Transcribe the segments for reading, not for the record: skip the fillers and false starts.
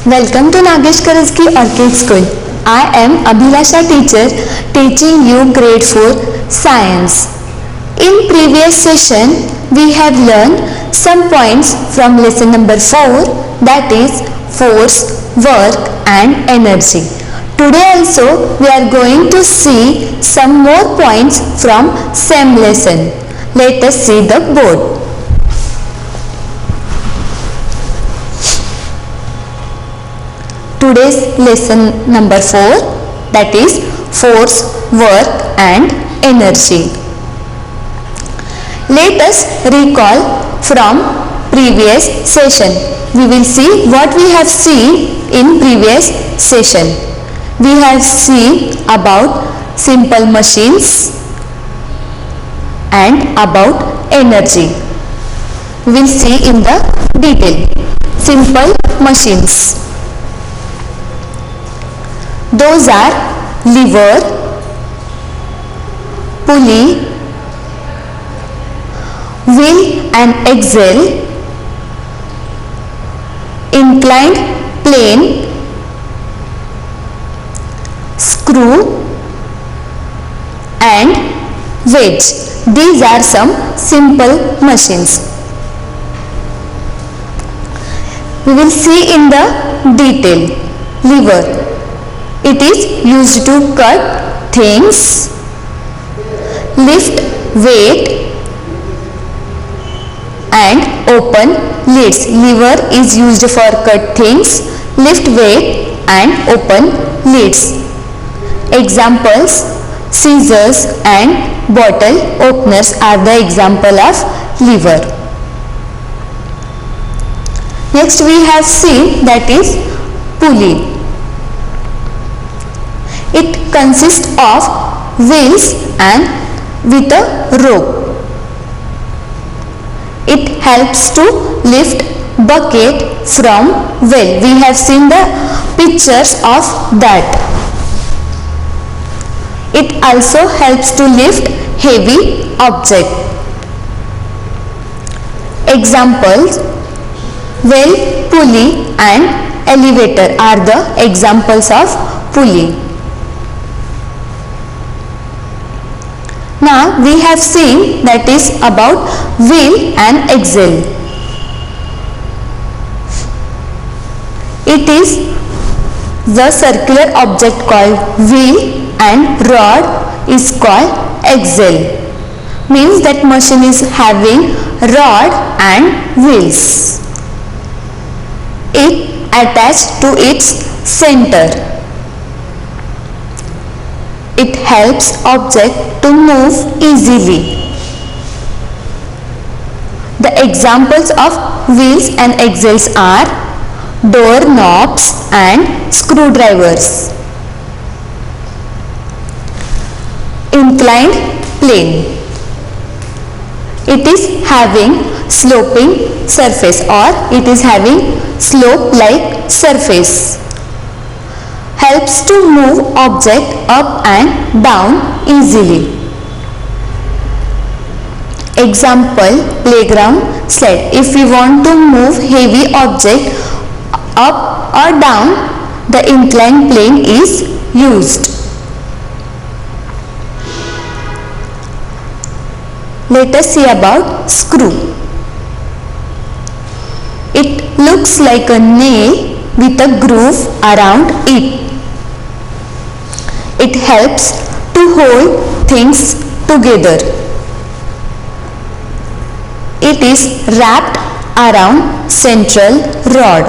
Welcome to Nagesh Karajki Orchid School. I am Abhilasha teacher teaching you grade 4 science. In previous session we have learned some points from lesson number 4, that is force, work and energy. Today also we are going to see some more points from same lesson. Let us see the board. Today's lesson number 4, that is force, work and energy. Let us recall from previous session. We will see what we have seen in previous session. We have seen about simple machines and about energy. We will see in the detail. Simple machines. Those are lever, pulley, wheel and axle, inclined plane, screw and wedge. These are some simple machines. We will see in the detail. Lever. It is used to cut things, lift weight and open lids. Lever is used for cut things, lift weight and open lids. Examples: scissors and bottle openers are the example of lever. Next we have seen, that is pulley. It consists of wheels and with a rope. It helps to lift bucket from well. We have seen the pictures of that. It also helps to lift heavy object. Examples: well, pulley and elevator are the examples of pulley. Now we have seen, that is about wheel and axle. It is the circular object called wheel and rod is called axle. Means that machine is having rod and wheels. It attached to its center. It helps object to move easily. The examples of wheels and axles are door knobs and screwdrivers. Inclined plane. It is having sloping surface, or it is having slope like surface. Helps to move object up and down easily. Example: playground slide. If we want to move heavy object up or down, the inclined plane is used. Let us see about screw. It looks like a nail with a groove around it. It helps to hold things together. It is wrapped around central rod.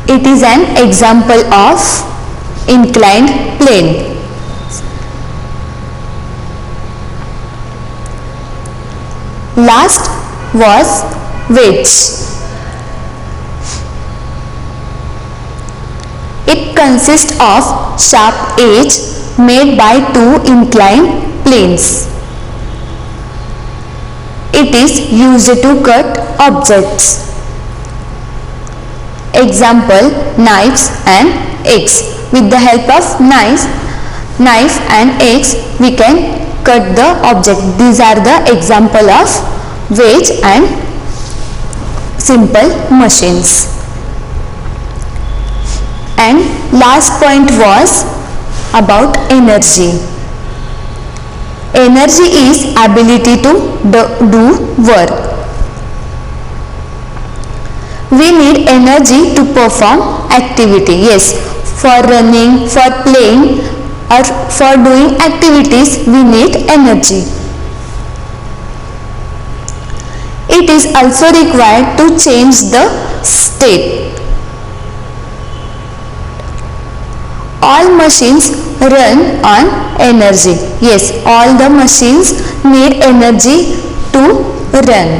It is an example of inclined plane. Last was wedge. It consists of sharp edge made by two inclined planes. It is used to cut objects. Example: knives and eggs. With the help of knife and eggs we can cut the object. These are the example of wedge and simple machines. and last point was about energy. Energy is ability to do work. We need energy to perform activity. Yes, for running, for playing or for doing activities we need energy. It is also required to change the state. All machines run on energy. Yes, all the machines need energy to run.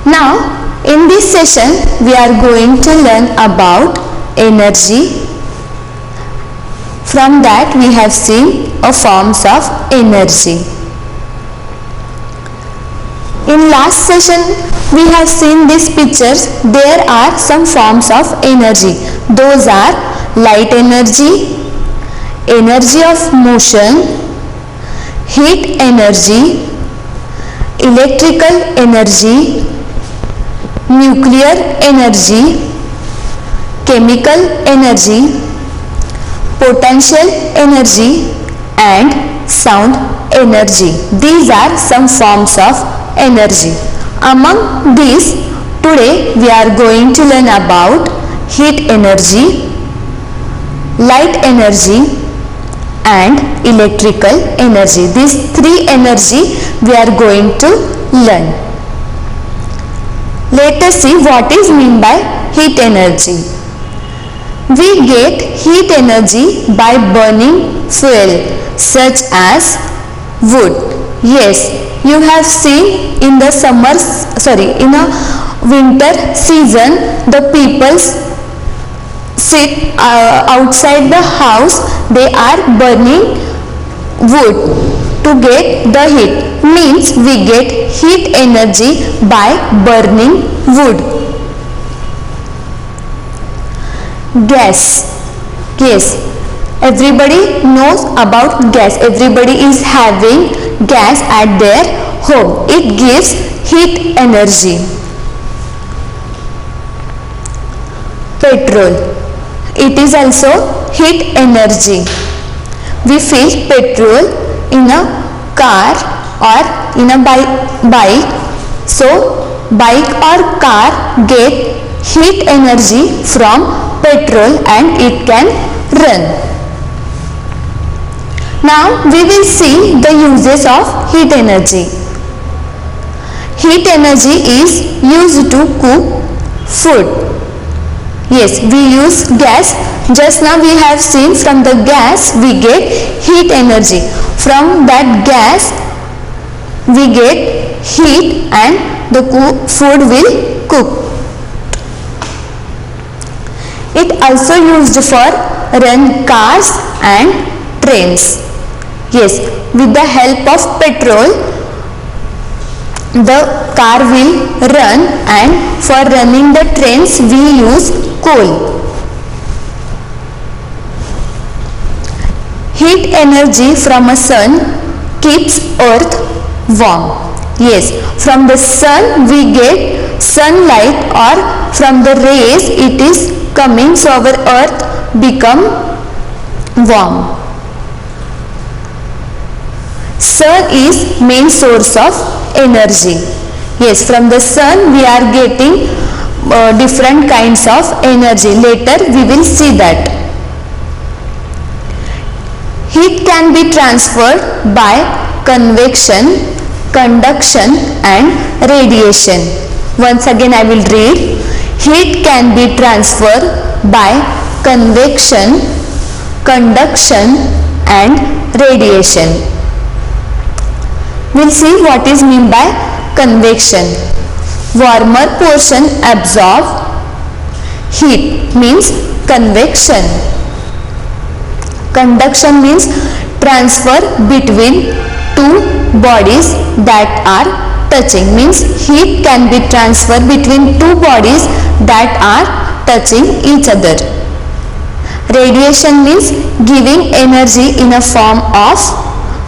Now, in this session, we are going to learn about energy. From that, we have seen forms of energy. In last session, we have seen these pictures. There are some forms of energy. Those are light energy, energy of motion, heat energy, electrical energy, nuclear energy, chemical energy, potential energy and sound energy. These are some forms of energy. Among these, today we are going to learn about heat energy, light energy and electrical energy. These three energy we are going to learn. Let us see what is meant by heat energy. We get heat energy by burning fuel such as wood. Yes, you have seen in the in a winter season the people sit outside the house, they are burning wood to get the heat. Means we get heat energy by burning wood. Gas. Yes, everybody knows about gas. Everybody is having gas at their home. It gives heat energy. Petrol. It is also heat energy. We fill petrol in a car or in a bike. So, bike or car get heat energy from petrol and it can run. Now, we will see the uses of heat energy. Heat energy is used to cook food. Yes, we use gas. Just now we have seen from the gas we get heat energy. From that gas we get heat and the food will cook. It also used for run cars and trains. Yes, with the help of petrol the car will run and for running the trains we use coal. Heat energy from a sun keeps earth warm. Yes, from the sun we get sunlight or from the rays it is coming so our earth become warm. Sun is main source of energy. Yes, from the sun we are getting different kinds of energy. Later we will see that. Heat can be transferred by convection, conduction and radiation. Once again I will read. Heat can be transferred by convection, conduction and radiation. We'll see what is meant by convection. Warmer portion absorb heat means convection. Conduction means transfer between two bodies that are touching. Means heat can be transferred between two bodies that are touching each other. Radiation means giving energy in a form of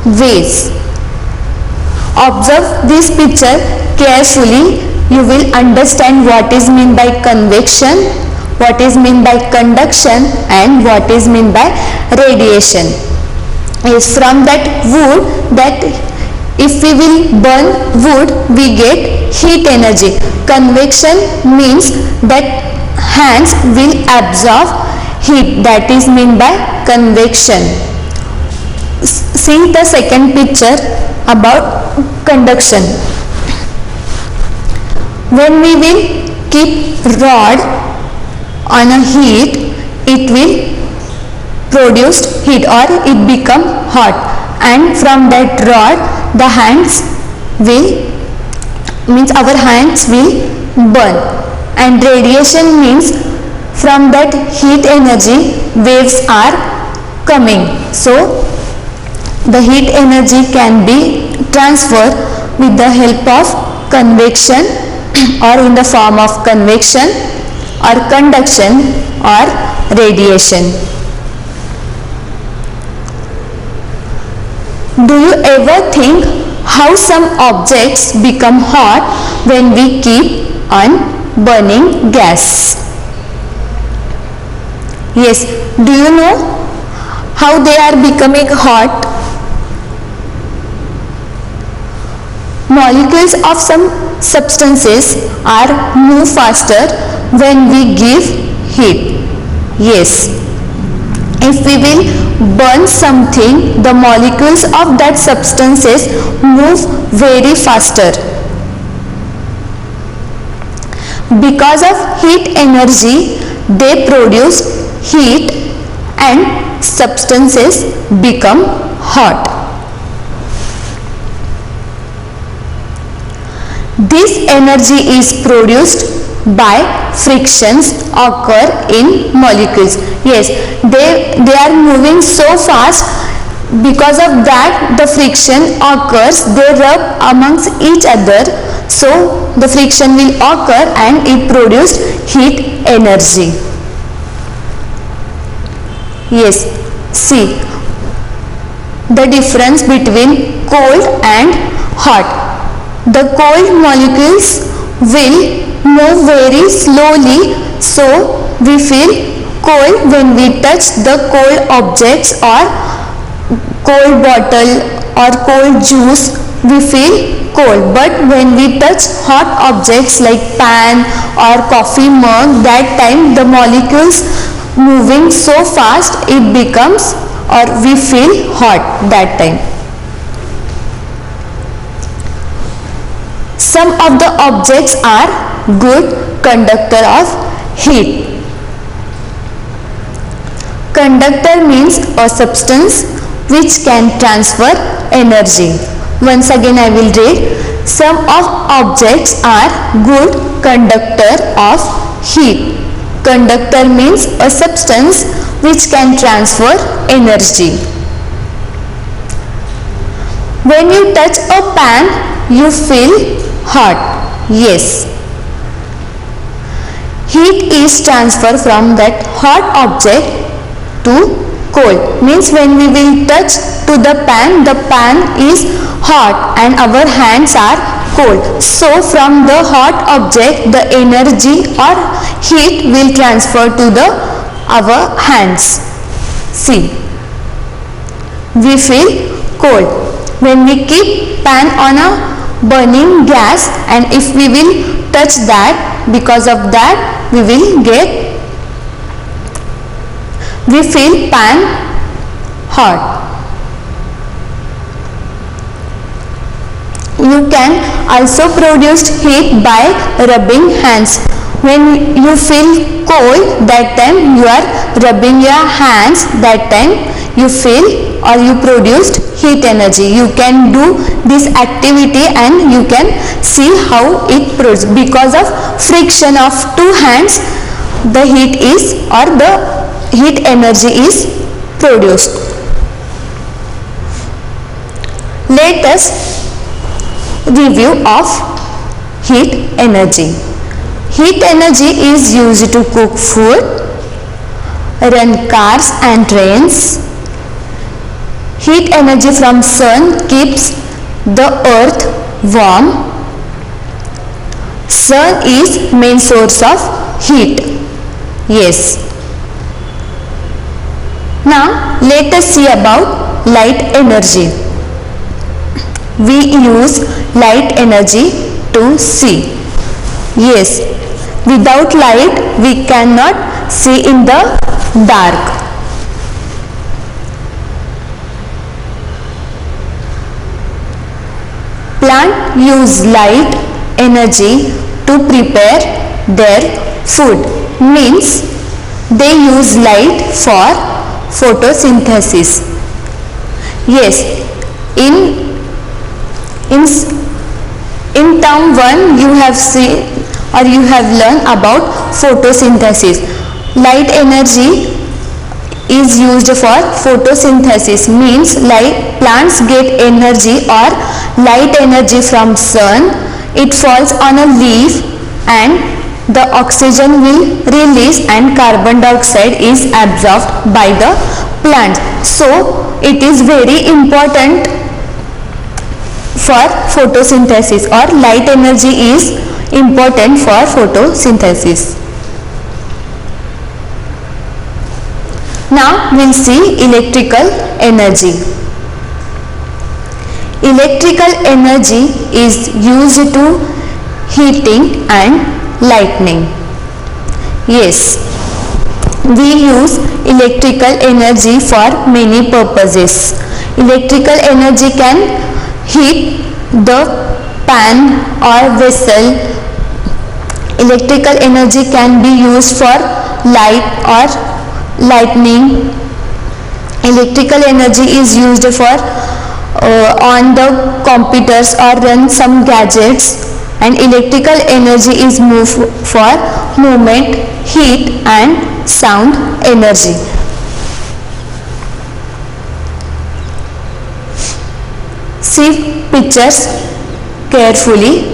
waves. Observe this picture carefully. You will understand what is meant by convection, what is meant by conduction and what is meant by radiation. Is from that wood, that if we will burn wood we get heat energy. Convection means that hands will absorb heat, that is meant by convection. See the second picture about conduction. When we will keep rod on a heat, it will produce heat or it become hot, and from that rod the hands will, means our hands will burn. And radiation means from that heat energy waves are coming. So the heat energy can be transferred with the help of convection or in the form of convection or conduction or radiation. Do you ever think how some objects become hot when we keep on burning gas? Yes, do you know how they are becoming hot? Molecules of some substances are move faster when we give heat. Yes, if we will burn something, the molecules of that substances move very faster. Because of heat energy, they produce heat and substances become hot. This energy is produced by frictions occur in molecules. Yes, they are moving so fast, because of that the friction occurs, they rub amongst each other, so the friction will occur and it produces heat energy. Yes, see the difference between cold and hot. The cold molecules will move very slowly, so we feel cold when we touch the cold objects or cold bottle or cold juice, we feel cold. But when we touch hot objects like pan or coffee mug, that time the molecules moving so fast, it becomes, or we feel hot that time. Some of the objects are good conductor of heat. Conductor means a substance which can transfer energy. Once again I will read. Some of objects are good conductor of heat. Conductor means a substance which can transfer energy. When you touch a pan, you feel hot. Yes. Heat is transferred from that hot object to cold. Means when we will touch to the pan is hot and our hands are cold. So from the hot object the energy or heat will transfer to our hands. See, we feel cold. When we keep pan on a burning gas, and if we will touch that, because of that we feel pan hot. You can also produce heat by rubbing hands. When you feel cold, that time you are rubbing your hands, that time you feel or you produced heat energy. You can do this activity and you can see how it produces. Because of friction of two hands, the heat is, or the heat energy is produced. Let us review of heat energy. Heat energy is used to cook food, run cars and trains. Heat energy from sun keeps the earth warm. Sun is main source of heat. Yes. Now let us see about light energy. We use light energy to see. Yes, without light we cannot see in the dark. Plant use light energy to prepare their food. Means they use light for photosynthesis. Yes, in term 1 you have seen or you have learned about photosynthesis. Light energy is used for photosynthesis, means light plants get energy or light energy from sun. It falls on a leaf and the oxygen will release and carbon dioxide is absorbed by the plant. So it is very important for photosynthesis, or light energy is important for photosynthesis. Now we'll see electrical energy. Electrical energy is used to heating and lighting. Yes, we use electrical energy for many purposes. Electrical energy can heat the pan or vessel. Electrical energy can be used for light or lightning. Electrical energy is used for on the computers or run some gadgets, and electrical energy is moved for movement, heat and sound energy. See pictures carefully.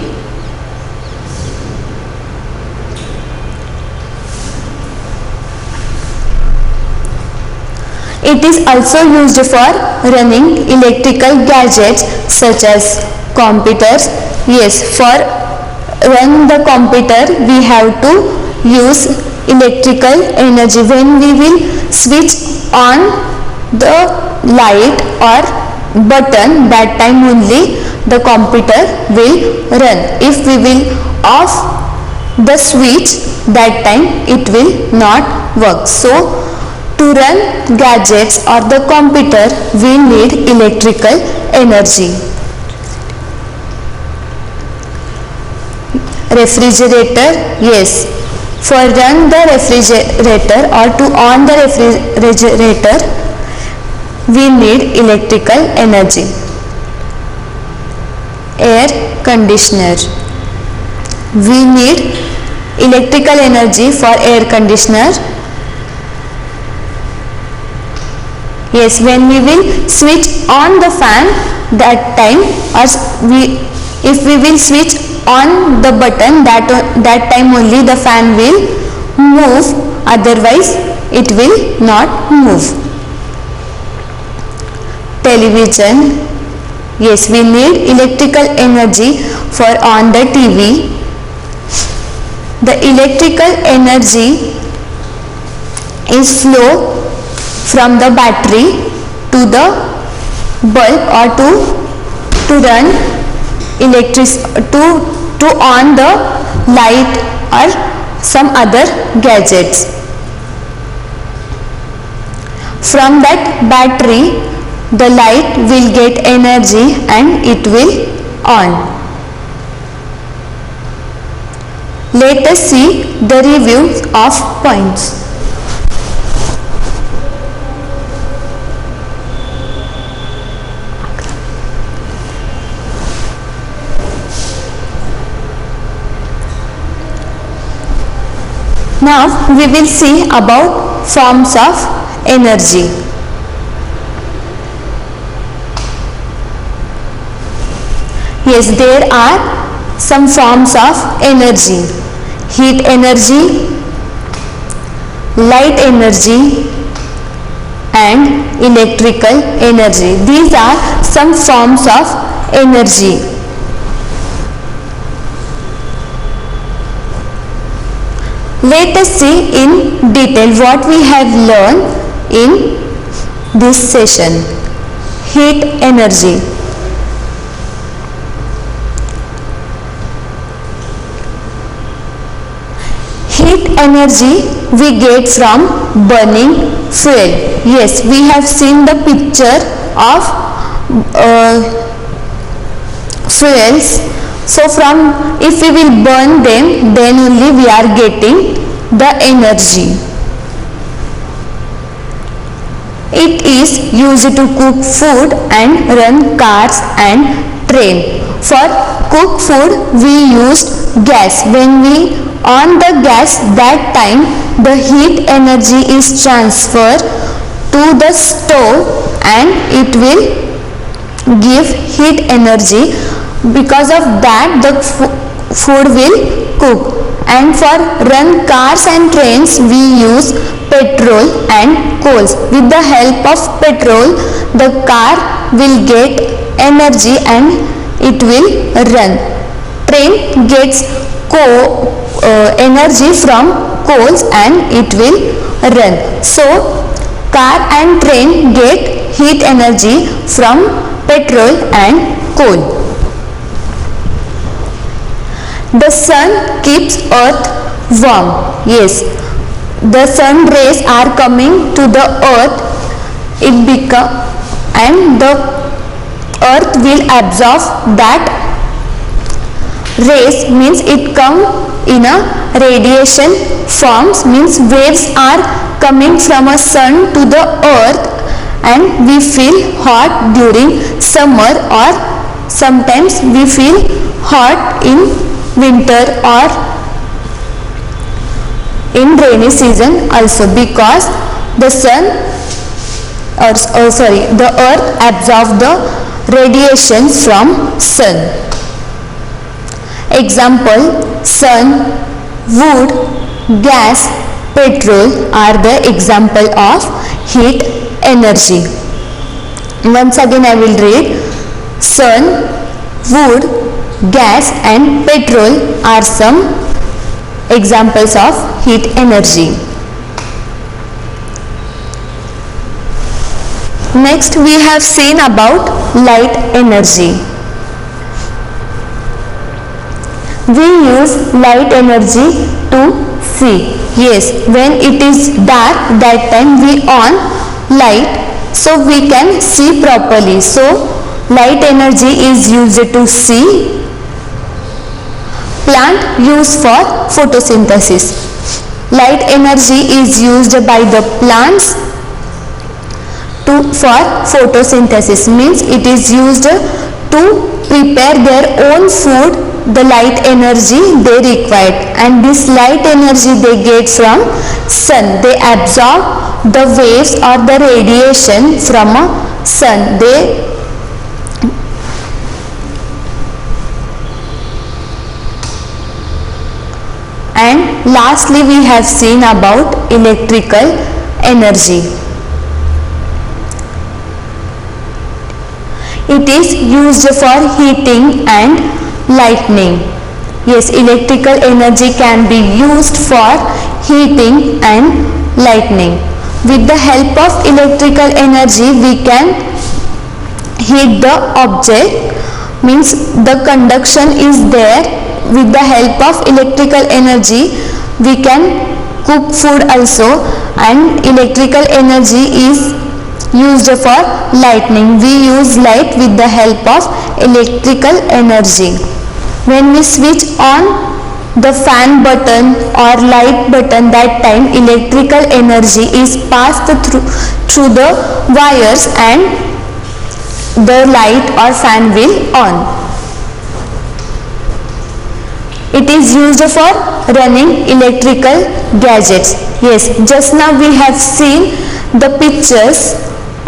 It is also used for running electrical gadgets such as computers. Yes, for run the computer we have to use electrical energy. When we will switch on the light or button, that time only the computer will run. If we will off the switch, that time it will not work. So to run gadgets or the computer we need electrical energy. Refrigerator, yes, for run the refrigerator or to on the refrigerator we need electrical energy. Air conditioner, we need electrical energy for air conditioner. Yes, when we will switch on the fan, that time, or if we will switch on the button, that time only the fan will move, otherwise it will not move. Television, yes, we need electrical energy for on the TV. The electrical energy is flow from the battery to the bulb or to run to on the light or some other gadgets. From that battery the light will get energy and it will on. Let us see the review of points. Now we will see about forms of energy. Yes, there are some forms of energy: heat energy, light energy and electrical energy. These are some forms of energy. Let us see in detail what we have learned in this session. Heat energy. Heat energy we get from burning fuel. Yes, we have seen the picture of fuels. So if we will burn them, then only we are getting the energy. It is used to cook food and run cars and train. For cook food we used gas. When we on the gas, that time the heat energy is transferred to the stove and it will give heat energy. Because of that the food will cook. And for run cars and trains we use petrol and coals. With the help of petrol the car will get energy and it will run. Train gets energy from coals and it will run. So car and train get heat energy from petrol and coal. The sun keeps earth warm. Yes, the sun rays are coming to the earth, and the earth will absorb that rays, means it come in a radiation forms, means waves are coming from a sun to the earth and we feel hot during summer, or sometimes we feel hot in winter or in rainy season also, because the the earth absorbs the radiation from sun. Example: sun, wood, gas, petrol are the example of heat energy. Once again I will read. Sun, wood, gas and petrol are some examples of heat energy. Next we have seen about light energy. We use light energy to see. Yes, when it is dark, that time we on light so we can see properly. So light energy is used to see. Plant used for photosynthesis. Light energy is used by the plants for photosynthesis, means it is used to prepare their own food, the light energy they require, and this light energy they get from sun. They absorb the waves or the radiation from a sun. And lastly we have seen about electrical energy. It is used for heating and lighting. Yes, electrical energy can be used for heating and lighting. With the help of electrical energy we can heat the object, means the conduction is there. With the help of electrical energy we can cook food also, and electrical energy is used for lighting. We use light with the help of electrical energy. When we switch on the fan button or light button, that time electrical energy is passed through the wires and the light or fan will on. It is used for running electrical gadgets. Yes, just now we have seen the pictures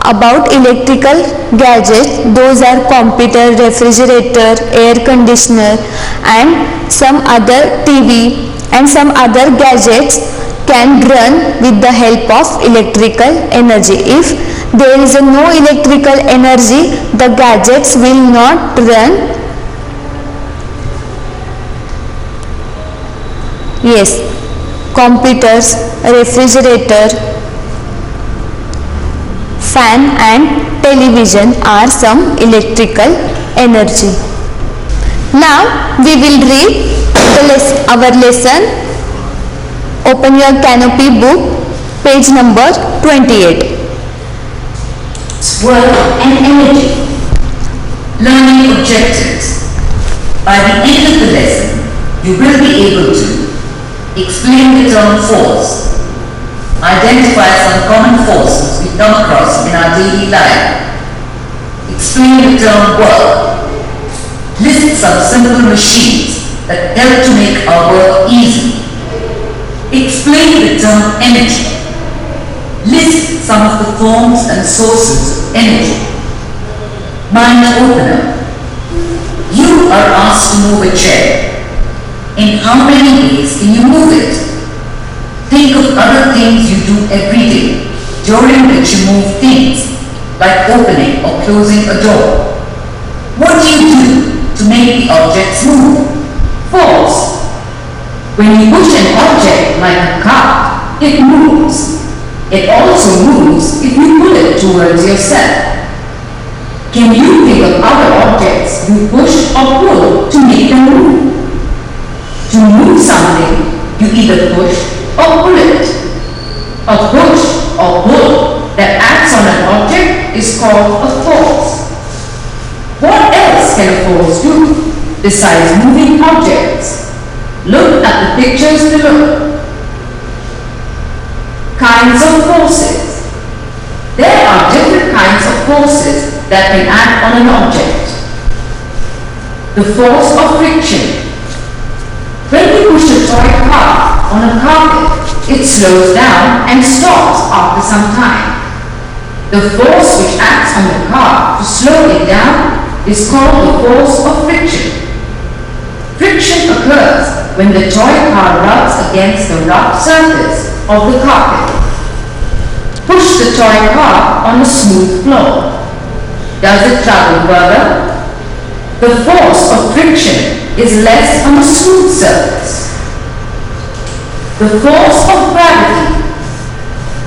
about electrical gadgets. Those are computer, refrigerator, air conditioner and some other TV and some other gadgets can run with the help of electrical energy. If there is no electrical energy, the gadgets will not run. Yes, computers, refrigerator, fan and television are some electrical energy. Now we will read our lesson. Open your Canopy book, page number 28. Work and energy. Learning objectives. By the end of the lesson, you will be able to explain the term force, identify some common forces we come across in our daily life, explain the term work, list some simple machines that help to make our work easy, explain the term energy, list some of the forms and sources of energy. Mind opener. You are asked to move a chair. In how many ways can you move it? Think of other things you do every day during which you move things, like opening or closing a door. What do you do to make the objects move? Force. When you push an object like a car, it moves. It also moves if you pull it towards yourself. Can you think of other objects you push or pull to make them move? To move something, you either push or pull it. A push or pull that acts on an object is called a force. What else can a force do besides moving objects? Look at the pictures below. Kinds of forces. There are different kinds of forces that can act on an object. The force of friction. When you push a toy car on a carpet, it slows down and stops after some time. The force which acts on the car to slow it down is called the force of friction. Friction occurs when the toy car rubs against the rough surface of the carpet. Push the toy car on a smooth floor. Does it travel further? The force of friction is less on a smooth surface. The force of gravity.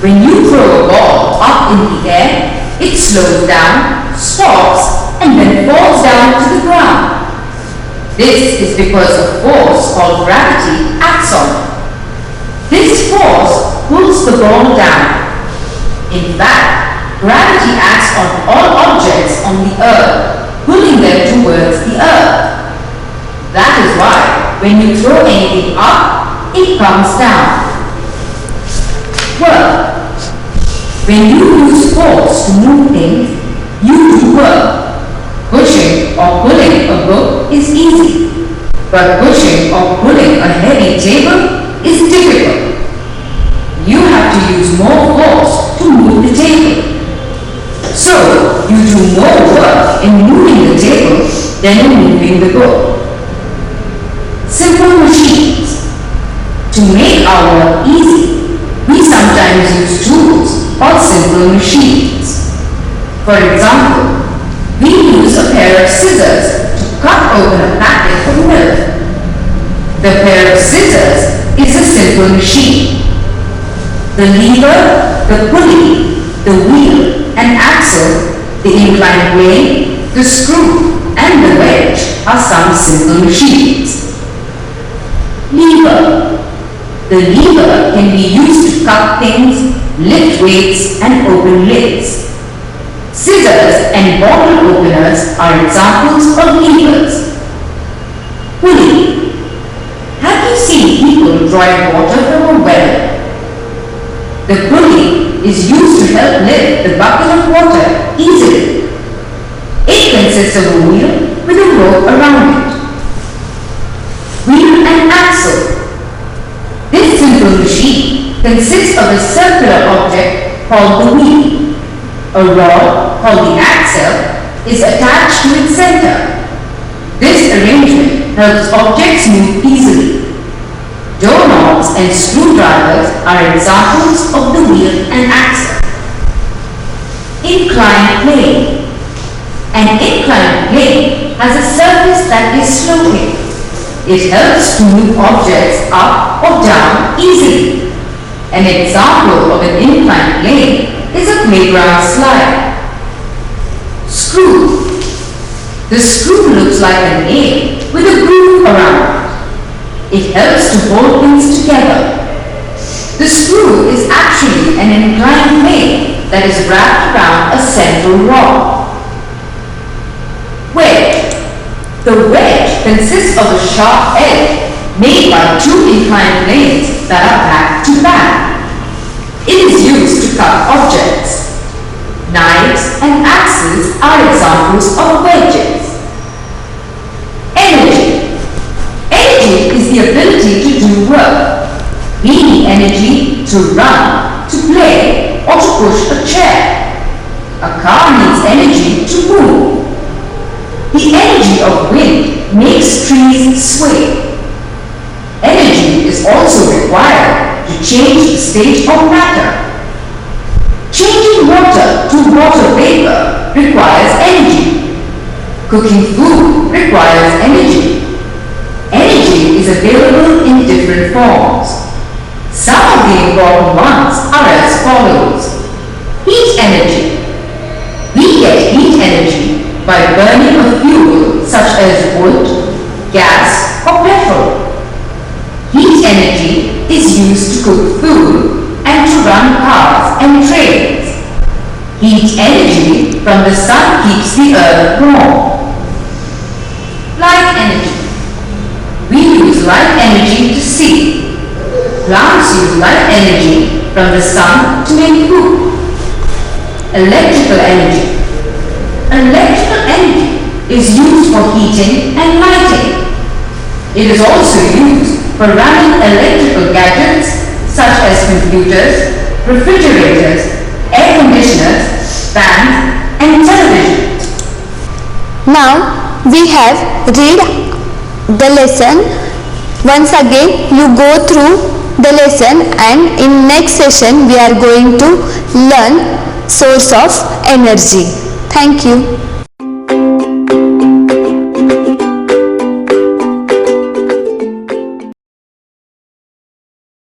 When you throw a ball up in the air, it slows down, stops, and then falls down to the ground. This is because a force called gravity acts on it. This force pulls the ball down. In fact, gravity acts on all objects on the earth, pulling them towards the earth. That is why when you throw anything up, it comes down. Work. When you use force to move things, you do work. Pushing or pulling a book is easy, but pushing or pulling a heavy table is difficult. You have to use more force to move the table. So, you do more work in moving the table than in moving the book. Simple machines. To make our work easy, we sometimes use tools or simple machines. For example, we use a pair of scissors to cut open a packet of milk. The pair of scissors is a simple machine. The lever, the pulley, the wheel and axle, the inclined plane, the screw and the wedge are some simple machines. Lever. The lever can be used to cut things, lift weights and open lids. Scissors and bottle openers are examples of levers. Pulley. Have you seen people drawing water from a well? The pulley is used to help lift the bucket of water easily. It consists of a wheel with a rope around it. Wheel and axle. This simple machine consists of a circular object called the wheel. A rod called the axle is attached to its center. This arrangement helps objects move easily. Doorknobs and screwdrivers are examples of the wheel and axle. Inclined plane. An inclined plane has a surface that is sloping. It helps to move objects up or down easily. An example of an inclined plane is a playground slide. Screw. The screw looks like a nail with a groove around it. It helps to hold things together. The screw is actually an inclined plane that is wrapped around a central rod. Wedge. The wedge consists of a sharp edge made by two inclined planes that are back to back. It is used to cut objects. Knives and axes are examples of wedges. Energy. Energy is the ability to do work. We need energy to run, to play, or to push a chair. A car needs energy to move. The energy of wind makes trees sway. Energy is also required to change the state of matter. Changing water to water vapor requires energy. Cooking food requires energy. Energy is available in different forms. Some of the important ones are as follows. Heat energy. We get heat energy by burning a fuel such as wood, gas, or petrol. Heat energy is used to cook food and to run cars and trains. Heat energy from the sun keeps the earth warm. Light energy. We use light energy to see. Plants use light energy from the sun to make food. Electrical energy. Electrical energy is used for heating and lighting. It is also used for running electrical gadgets such as computers, refrigerators, air conditioners, fans, and televisions. Now we have read the lesson. Once again you go through the lesson, and in next session we are going to learn source of energy. Thank you.